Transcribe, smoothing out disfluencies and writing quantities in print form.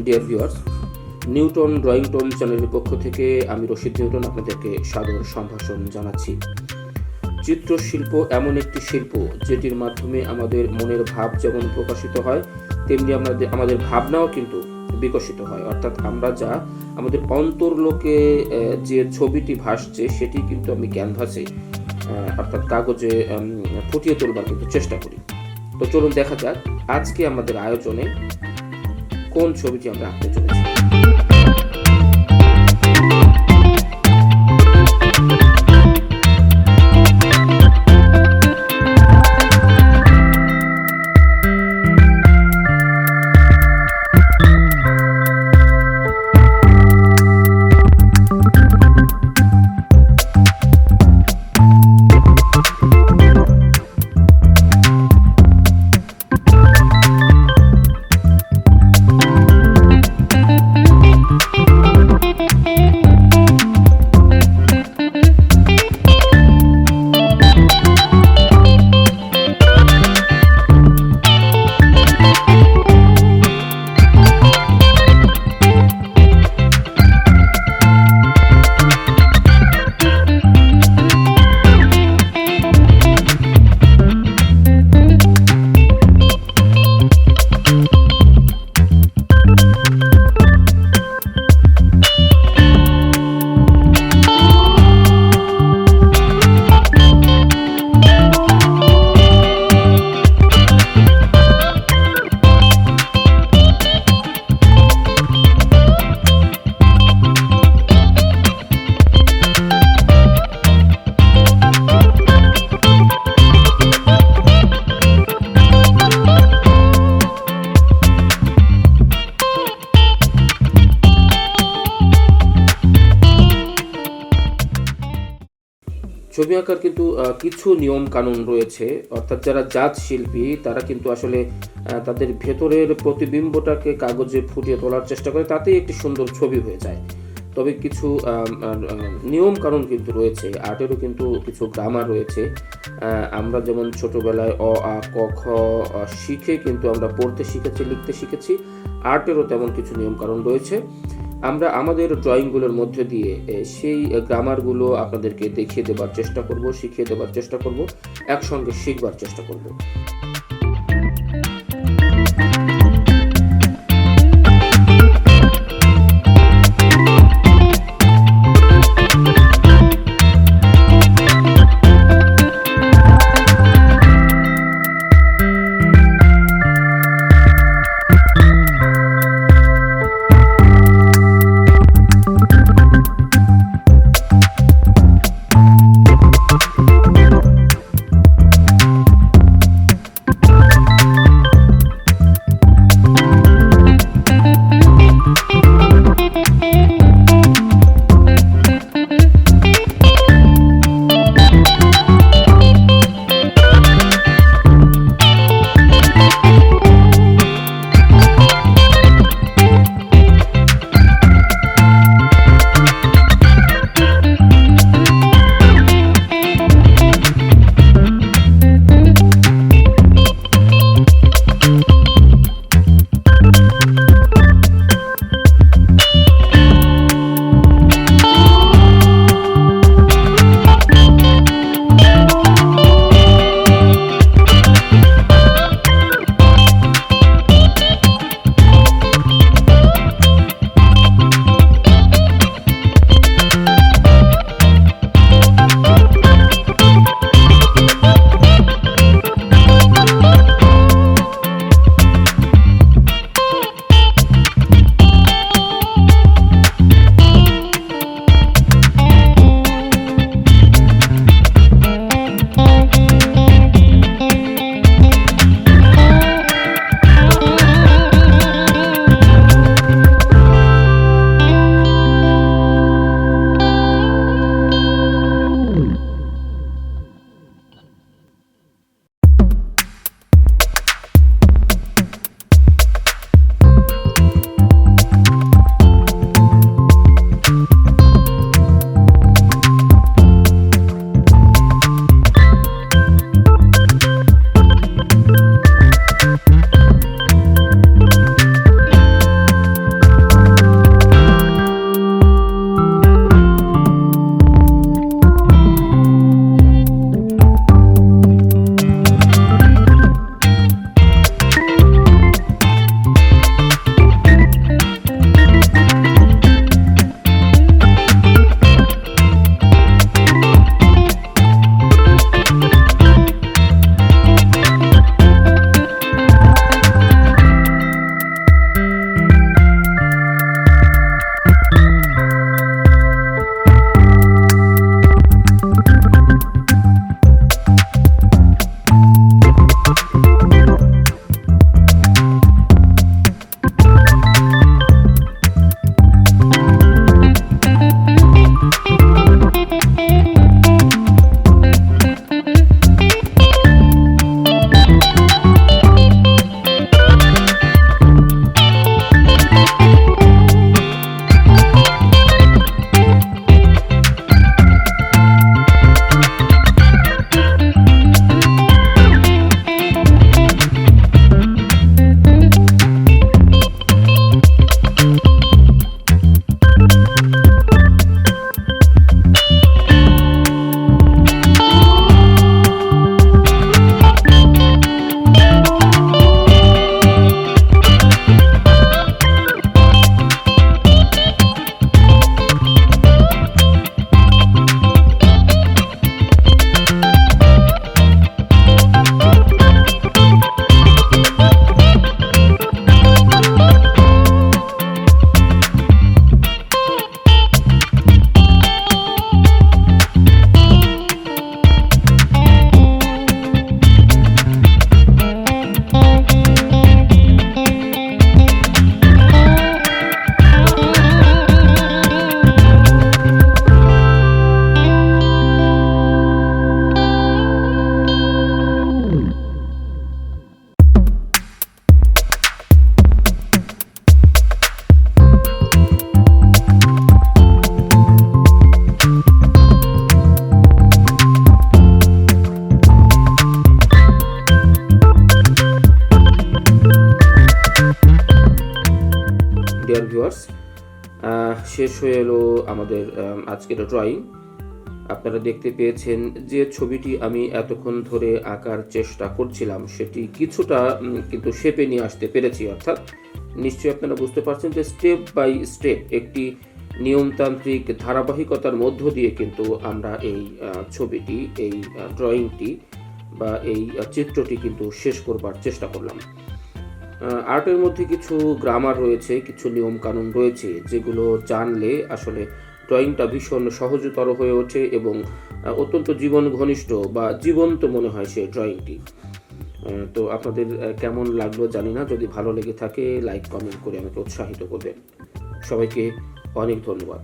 Dear viewers, Newton drawing tone চ্যানেলের পক্ষ থেকে আমি রশিদ নিউটন আপনাদেরকে সাদর সম্ভাষণ জানাচ্ছি। চিত্রশিল্প এমন একটি শিল্প যেটির মাধ্যমে আমাদের মনের ভাব যেমন প্রকাশিত হয়, তেমনি আমাদের ভাবনাও কিন্তু বিকশিত হয়। অর্থাৎ আমরা যা আমাদের অন্তর্লোকে যে ছবিটি ভাসছে সেটি কিন্তু আমি ক্যানভাসে অর্থাৎ কাগজে ফুটিয়ে তোলবার কিন্তু চেষ্টা করি। তো চলুন দেখা যাক আজকে আমাদের আয়োজনে কোন ছবিটি আমরা আঁকতে চলেছি। ছবি আঁকার কিন্তু কিছু নিয়ম কানুন রয়েছে। অর্থাৎ যারা জাত শিল্পী তারা কিন্তু আসলে তাদের ভেতরের প্রতিবিম্বটাকে কাগজে ফুটিয়ে তোলার চেষ্টা করে, তাতেই একটি সুন্দর ছবি হয়ে যায়। তবে কিছু নিয়ম কানুন কিন্তু রয়েছে, আর্টেরও কিন্তু কিছু গ্রামার রয়েছে। আমরা যেমন ছোটবেলায় অ আ ক খ শিখে কিন্তু আমরা পড়তে শিখেছি, লিখতে শিখেছি, আর্টেরও তেমন কিছু নিয়ম কানুন রয়েছে। আমরা আমাদের ড্রয়িংগুলোর মধ্যে দিয়ে সেই গ্রামারগুলো আপনাদেরকে দেখিয়ে দেবার চেষ্টা করব, শিখিয়ে দেবার চেষ্টা করব, একসঙ্গে শিখবার চেষ্টা করব। ভিউয়ার্স, শেষ হয়ে এলো আমাদের আজকের ড্রয়িং। আপনারা দেখতে পেয়েছেন যে ছবিটি আমি এতক্ষণ ধরে আঁকার চেষ্টা করছিলাম সেটি কিছুটা কিন্তু শেপে নিয়ে আসতে পেরেছি। অর্থাৎ নিশ্চয়ই আপনারা বুঝতে পারছেন যে স্টেপ বাই স্টেপ একটি নিয়মতান্ত্রিক ধারাবাহিকতার মধ্য দিয়ে কিন্তু আমরা এই ছবিটি, এই ড্রয়িংটি বা এই চিত্রটি কিন্তু শেষ করবার চেষ্টা করলাম। আর্টের মধ্যে কিছু গ্রামার রয়েছে, কিছু নিয়ম কানুন রয়েছে যেগুলো জানলে আসলে ড্রয়িংটা ভীষণ সহজতর হয়ে ওঠে এবং অত্যন্ত জীবন ঘনিষ্ঠ বা জীবন্ত মনে হয় সেই ড্রয়িংটি। তো আপনাদের কেমন লাগলো জানি না। যদি ভালো লেগে থাকে লাইক কমেন্ট করে আমাকে উৎসাহিত করবেন। সবাইকে অনেক ধন্যবাদ।